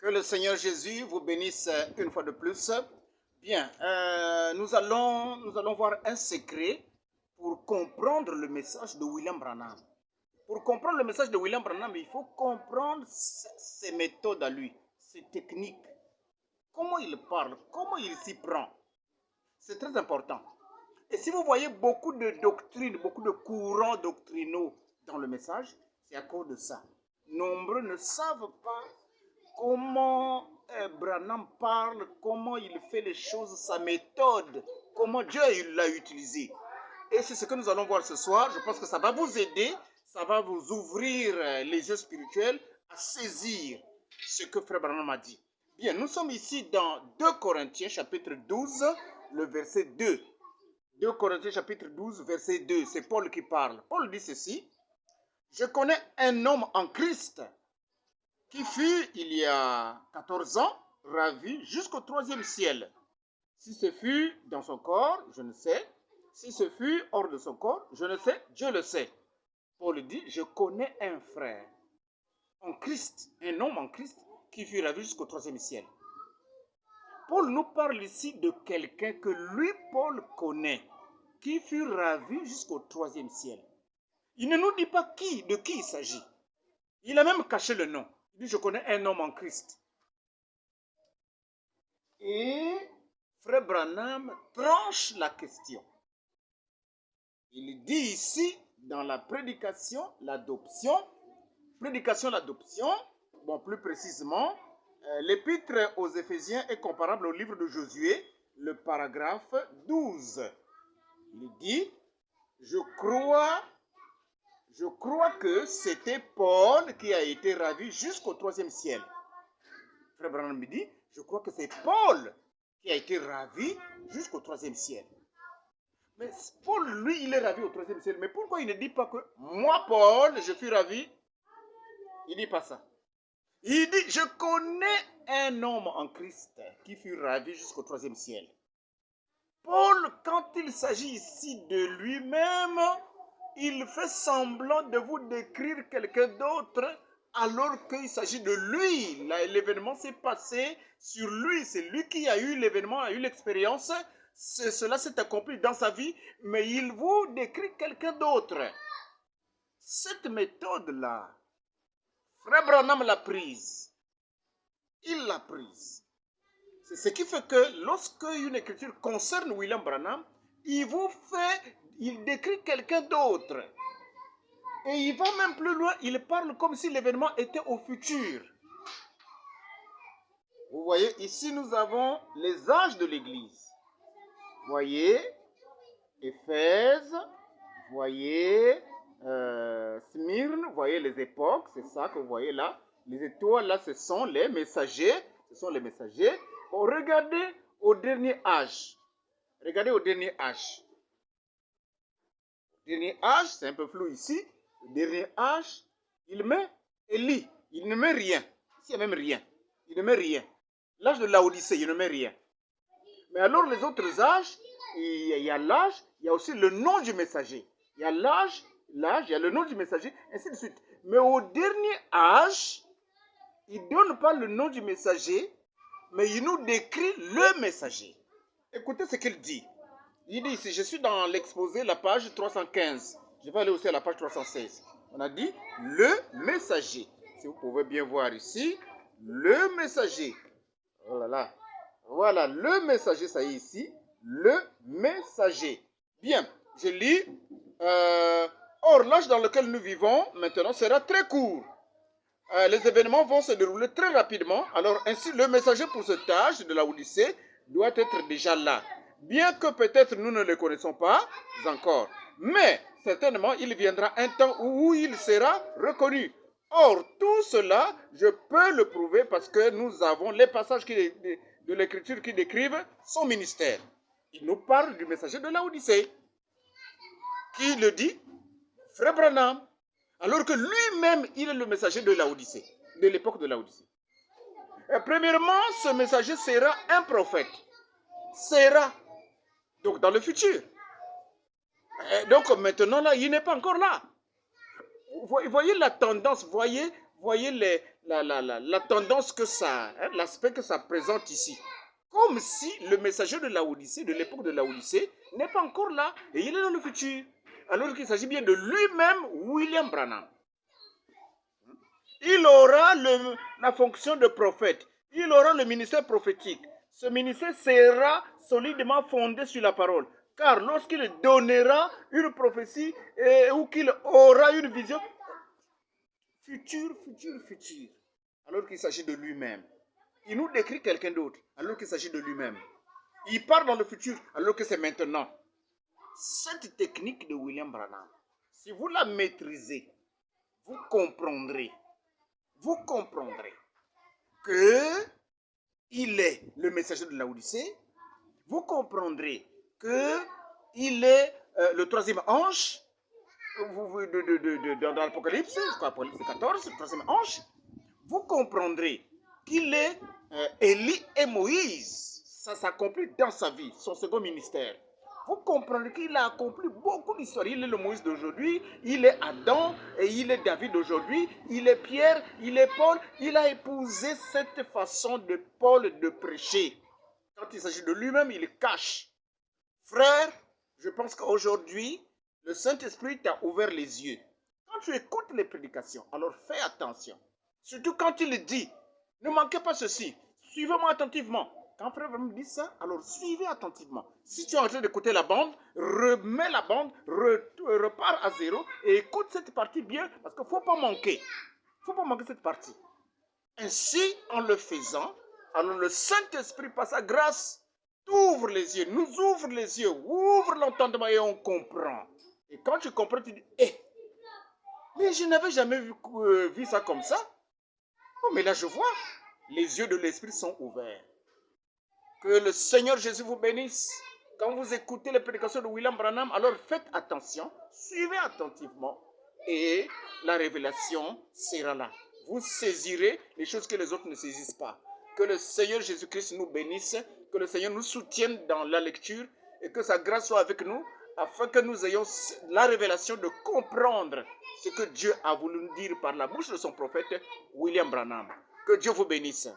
Que le Seigneur Jésus vous bénisse une fois de plus. Bien, nous allons voir un secret pour comprendre le message de William Branham. Pour comprendre le message de William Branham, il faut comprendre ses méthodes à lui, ses techniques, comment il parle, comment il s'y prend. C'est très important. Et si vous voyez beaucoup de doctrines, beaucoup de courants doctrinaux dans le message, c'est à cause de ça. Nombreux ne savent pas comment Branham parle, comment il fait les choses, sa méthode, comment Dieu l'a utilisé. Et c'est ce que nous allons voir ce soir. Je pense que ça va vous aider, ça va vous ouvrir les yeux spirituels à saisir ce que Frère Branham a dit. Bien, nous sommes ici dans 2 Corinthiens chapitre 12, le verset 2. 2 Corinthiens chapitre 12, verset 2, c'est Paul qui parle. Paul dit ceci: je connais un homme en Christ qui fut, il y a 14 ans, ravi jusqu'au 3e ciel. Si ce fut dans son corps, je ne sais. Si ce fut hors de son corps, je ne sais, Dieu le sait. Paul dit, je connais un frère en Christ, un homme en Christ qui fut ravi jusqu'au 3e ciel. Paul nous parle ici de quelqu'un que lui, Paul, connaît, qui fut ravi jusqu'au 3e ciel. Il ne nous dit pas de qui il s'agit. Il a même caché le nom. Il dit, je connais un homme en Christ. Et Frère Branham tranche la question. Il dit ici, dans la prédication, l'adoption, bon, plus précisément, l'épître aux Éphésiens est comparable au livre de Josué, le paragraphe 12. Il dit, je crois que c'était Paul qui a été ravi jusqu'au 3e ciel. Frère Branham me dit, je crois que c'est Paul qui a été ravi jusqu'au 3e ciel. Mais Paul, lui, il est ravi au 3e ciel. Mais pourquoi il ne dit pas que moi, Paul, je suis ravi? Il ne dit pas ça. Il dit, je connais un homme en Christ qui fut ravi jusqu'au 3e ciel. Paul, quand il s'agit ici de lui-même, il fait semblant de vous décrire quelqu'un d'autre alors qu'il s'agit de lui. L'événement s'est passé sur lui. C'est lui qui a eu l'événement, a eu l'expérience. Cela s'est accompli dans sa vie, mais il vous décrit quelqu'un d'autre. Cette méthode-là, Frère Branham l'a prise. Il l'a prise. C'est ce qui fait que lorsque une écriture concerne William Branham, il décrit quelqu'un d'autre. Et il va même plus loin, il parle comme si l'événement était au futur. Vous voyez, ici nous avons les âges de l'Église. Vous voyez, Éphèse, vous voyez Smyrne, vous voyez les époques, c'est ça que vous voyez là. Les étoiles là, ce sont les messagers. Bon, regardez au dernier âge. Regardez au dernier âge. Le dernier âge, c'est un peu flou ici. Le dernier âge, il met Élie. Il ne met rien. Ici, il n'y a même rien. Il ne met rien. L'âge de Laodicée, il ne met rien. Mais alors, les autres âges, il y a l'âge, il y a aussi le nom du messager. Il y a l'âge, il y a le nom du messager, ainsi de suite. Mais au dernier âge, il ne donne pas le nom du messager, mais il nous décrit le messager. Écoutez ce qu'il dit. Il dit ici, je suis dans l'exposé, la page 315. Je vais aller aussi à la page 316. On a dit le messager. Si vous pouvez bien voir ici, le messager. Oh là là. Voilà, le messager, ça y est ici. Le messager. Bien, je lis. Or, l'âge dans lequel nous vivons maintenant sera très court. Les événements vont se dérouler très rapidement. Alors, ainsi, le messager pour cet âge de la Odyssée doit être déjà là. Bien que peut-être nous ne le connaissons pas encore. Mais, certainement, il viendra un temps où il sera reconnu. Or, tout cela, je peux le prouver parce que nous avons les passages de l'Écriture qui décrivent son ministère. Il nous parle du messager de la Odyssée. Qui le dit? Frère Branham. Alors que lui-même, il est le messager de la Odyssée, de l'époque de la Odyssée. Premièrement, ce messager sera un prophète. Sera. Donc, dans le futur. Donc, maintenant, là, il n'est pas encore là. Vous voyez la tendance, voyez la tendance que ça, hein, l'aspect que ça présente ici. Comme si le messager de Laodicée, de l'époque de Laodicée, n'est pas encore là et il est dans le futur. Alors qu'il s'agit bien de lui-même, William Branham. Il aura la fonction de prophète. Il aura le ministère prophétique. Ce ministère sera solidement fondé sur la parole. Car lorsqu'il donnera une prophétie ou qu'il aura une vision, futur, alors qu'il s'agit de lui-même. Il nous décrit quelqu'un d'autre, alors qu'il s'agit de lui-même. Il part dans le futur, alors que c'est maintenant. Cette technique de William Branham, si vous la maîtrisez, vous comprendrez que il est le messager de Laodicée. Vous comprendrez que il est le troisième ange dans l'Apocalypse, je crois Apocalypse 14, le troisième ange. Vous comprendrez qu'il est Élie et Moïse. Ça s'accomplit dans sa vie, son second ministère. Vous comprendrez qu'il a accompli beaucoup d'histoires. Il est le Moïse d'aujourd'hui, il est Adam et il est David d'aujourd'hui, il est Pierre, il est Paul. Il a épousé cette façon de Paul de prêcher. Quand il s'agit de lui-même, il cache. Frère, je pense qu'aujourd'hui, le Saint-Esprit t'a ouvert les yeux. Quand tu écoutes les prédications, alors fais attention. Surtout quand il dit, ne manquez pas ceci, suivez-moi attentivement. Quand frère me dit ça, alors suivez attentivement. Si tu es en train d'écouter la bande, remets la bande, repars à zéro et écoute cette partie bien parce qu'il ne faut pas manquer. Il ne faut pas manquer cette partie. Ainsi, en le faisant, alors le Saint-Esprit, par sa grâce, t'ouvre les yeux, nous ouvre les yeux, ouvre l'entendement et on comprend. Et quand tu comprends, tu dis, mais je n'avais jamais vu ça comme ça. Oh, mais là je vois, les yeux de l'Esprit sont ouverts. Que le Seigneur Jésus vous bénisse. Quand vous écoutez les prédications de William Branham, alors faites attention, suivez attentivement et la révélation sera là. Vous saisirez les choses que les autres ne saisissent pas. Que le Seigneur Jésus-Christ nous bénisse, que le Seigneur nous soutienne dans la lecture et que sa grâce soit avec nous afin que nous ayons la révélation de comprendre ce que Dieu a voulu nous dire par la bouche de son prophète William Branham. Que Dieu vous bénisse.